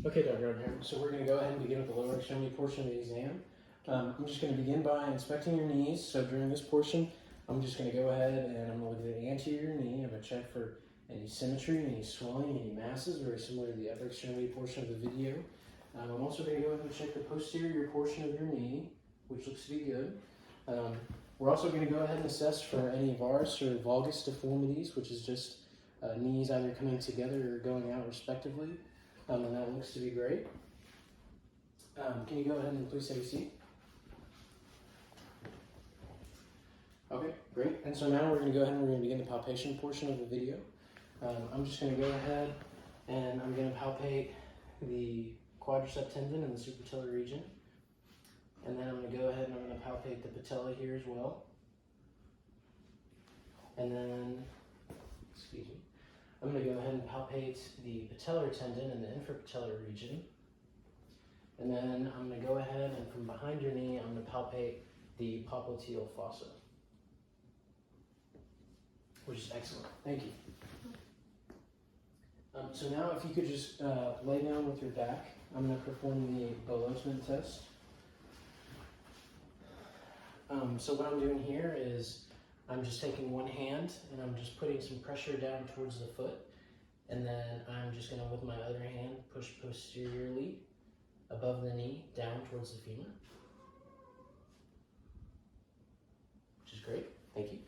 Okay, Dr. Abner, so we're going to go ahead and begin with the lower extremity portion of the exam. I'm just going to begin by inspecting your knees. So during this portion, I'm just going to go ahead and I'm going to look at the anterior knee. I'm going to check for any symmetry, any swelling, any masses, very similar to the upper extremity portion of the video. I'm also going to go ahead and check the posterior portion of your knee, which looks to be good. We're also going to go ahead and assess for any varus or valgus deformities, which is just knees either coming together or going out respectively. And that looks to be great. Can you go ahead and please take a seat? Okay, great. And so now we're going to go ahead and we're going to begin the palpation portion of the video. I'm just going to go ahead and I'm going to palpate the quadricep tendon in the supratellar region. And then I'm going to go ahead and I'm going to palpate the patella here as well. And then, excuse me, I'm going to go ahead and palpate the patellar tendon in the infrapatellar region. And then I'm going to go ahead and from behind your knee, I'm going to palpate the popliteal fossa, which is excellent. Thank you. So now if you could just lay down with your back, I'm going to perform the Boltzmann test. So what I'm doing here is I'm just taking one hand and I'm just putting some pressure down towards the foot. And then I'm just going to, with my other hand, push posteriorly above the knee down towards the femur. Which is great. Thank you.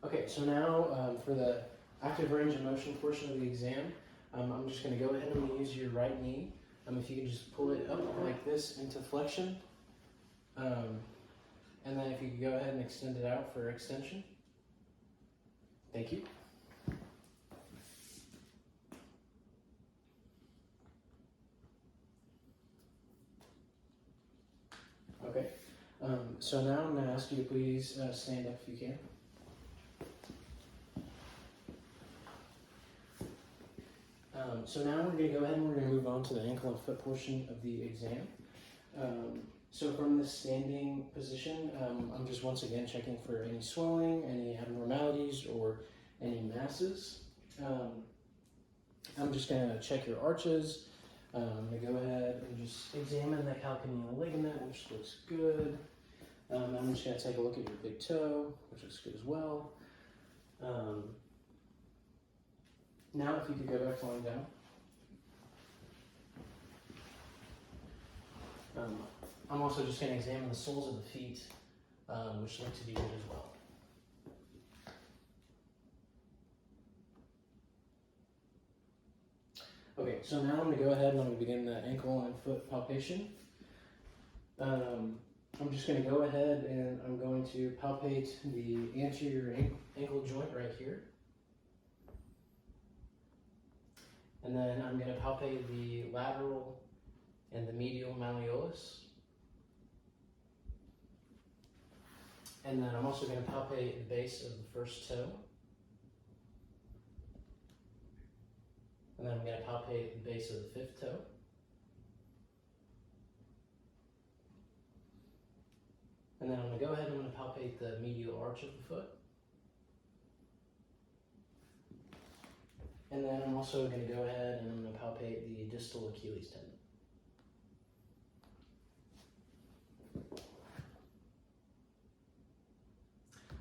Okay, so now for the active range of motion portion of the exam, I'm just going to go ahead and I'm going to use your right knee. If you can just pull it up like this into flexion. And then if you could go ahead and extend it out for extension. Thank you. Okay, so now I'm going to ask you to please stand up if you can. So now we're going to go ahead and we're going to move on to the ankle and foot portion of the exam. So from this standing position, I'm just once again checking for any swelling, any abnormalities, or any masses. I'm just going to check your arches. I'm going to go ahead and just examine the calcaneal ligament, which looks good. I'm just going to take a look at your big toe, which looks good as well. Now if you could go back to lying down. I'm also just going to examine the soles of the feet, which look to be good as well. Okay, so now I'm going to go ahead and I'm going to begin the ankle and foot palpation. I'm just going to go ahead and I'm going to palpate the anterior ankle joint right here. And then I'm going to palpate the lateral and the medial malleolus. And then I'm also going to palpate the base of the first toe. And then I'm going to palpate the base of the fifth toe. And then I'm going to go ahead and I'm going to palpate the medial arch of the foot. And then I'm also going to go ahead and I'm going to palpate the distal Achilles tendon.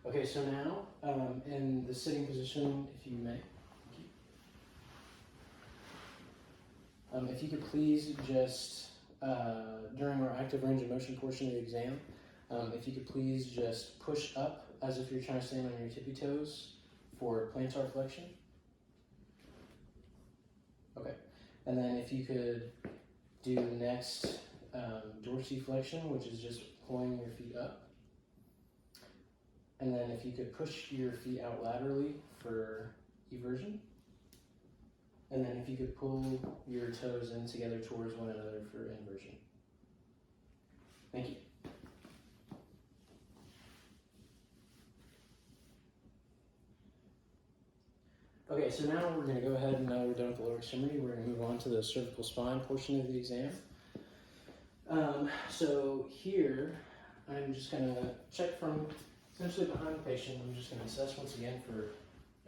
Okay, so now in the sitting position, if you may. If you could please just, during our active range of motion portion of the exam, if you could please just push up as if you're trying to stand on your tippy toes for plantar flexion. Okay, and then if you could do next dorsiflexion, which is just pulling your feet up. And then if you could push your feet out laterally for eversion. And then if you could pull your toes in together towards one another for inversion. Thank you. Okay, so now we're going to go ahead and now we're done with the lower extremity. We're going to move on to the cervical spine portion of the exam. So here, I'm just going to check from essentially behind the patient. I'm just going to assess once again for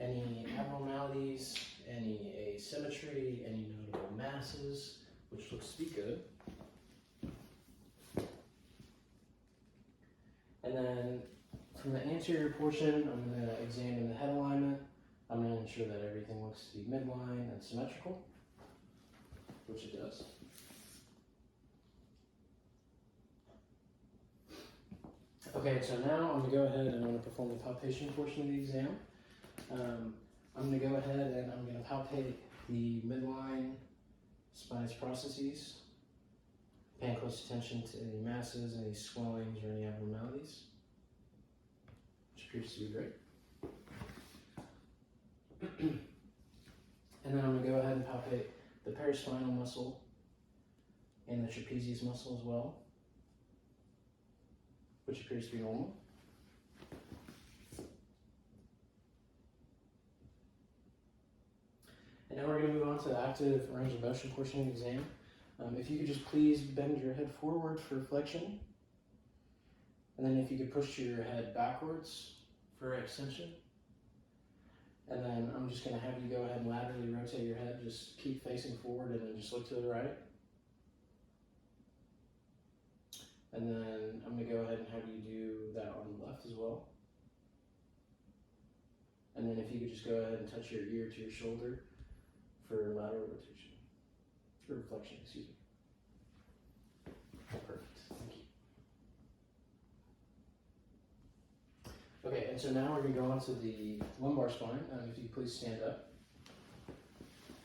any abnormalities, any asymmetry, any notable masses, which looks to be good. And then from the anterior portion, I'm going to examine the head alignment. I'm going to ensure that everything looks to be midline and symmetrical, which it does. Okay, so now I'm going to go ahead and I'm going to perform the palpation portion of the exam. I'm going to go ahead and I'm going to palpate the midline spinous processes, paying close attention to any masses, any swellings, or any abnormalities, which appears to be great. And then I'm going to go ahead and palpate the paraspinal muscle and the trapezius muscle as well, which appears to be normal. And now we're going to move on to the active range of motion portion of the exam. If you could just please bend your head forward for flexion, and then if you could push your head backwards for extension. And then I'm just going to have you go ahead and laterally rotate your head, just keep facing forward and then just look to the right. And then I'm going to go ahead and have you do that on the left as well. And then if you could just go ahead and touch your ear to your shoulder for lateral rotation, or reflection, excuse me. Perfect, thank you. Okay, and so now we're going to go on to the lumbar spine. If you please stand up.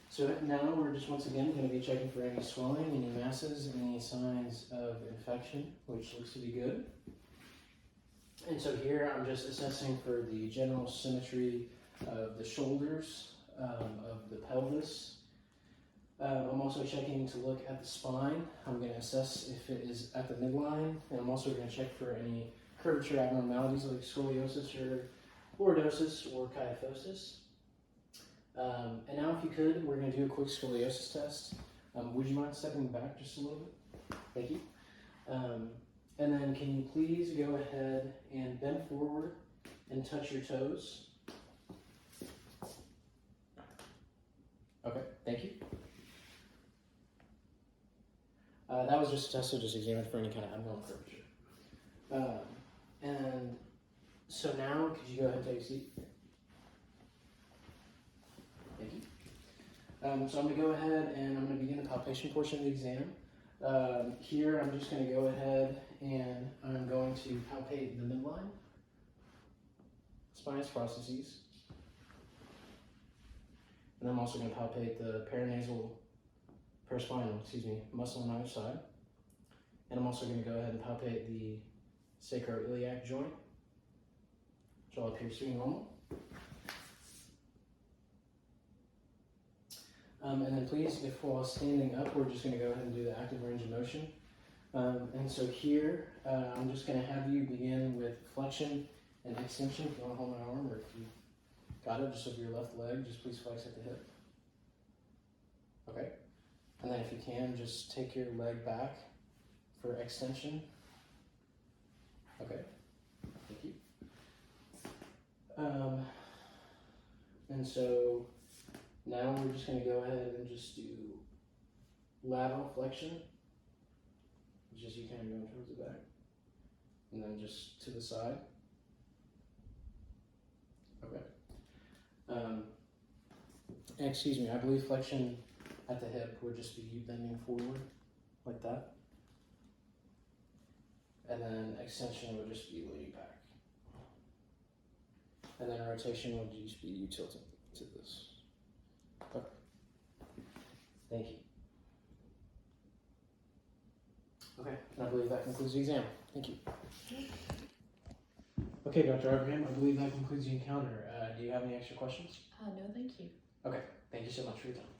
So now we're just once again going to be checking for any swelling, any masses, any signs of infection, which looks to be good. And so here I'm just assessing for the general symmetry of the shoulders, of the pelvis. I'm also checking to look at the spine. I'm going to assess if it is at the midline, and I'm also going to check for any curvature abnormalities like scoliosis or lordosis or kyphosis. And now if you could, we're going to do a quick scoliosis test. Would you mind stepping back just a little bit? Thank you. And then can you please go ahead and bend forward and touch your toes? Okay, thank you. That was just a test to just examine for any kind of abnormal curvature. And so now, could you go ahead and take a seat? Thank you. So I'm going to go ahead and I'm going to begin the palpation portion of the exam. Here I'm just going to go ahead and I'm going to palpate the midline, spinous processes, and I'm also going to palpate the paraspinal muscle on either side. And I'm also going to go ahead and palpate the sacroiliac joint, which all appears to be normal. And then please, if while standing up, we're just going to go ahead and do the active range of motion. And so here, I'm just going to have you begin with flexion and extension. If you want to hold my arm, or if you got it, just with your left leg, just please flex at the hip. Okay. And then if you can, just take your leg back for extension. Okay. Thank you. And so now we're just going to go ahead and just do lateral flexion, which is you kind of going towards the back, and then just to the side. Okay. Excuse me, I believe flexion at the hip would just be you bending forward like that. And then extension would just be leaning back. And then rotation would just be you tilting to this. Okay. Thank you. Okay, and I believe that concludes the exam. Thank you. Okay, Dr. Abraham, I believe that concludes the encounter. Do you have any extra questions? No, thank you. Okay, thank you so much for your time.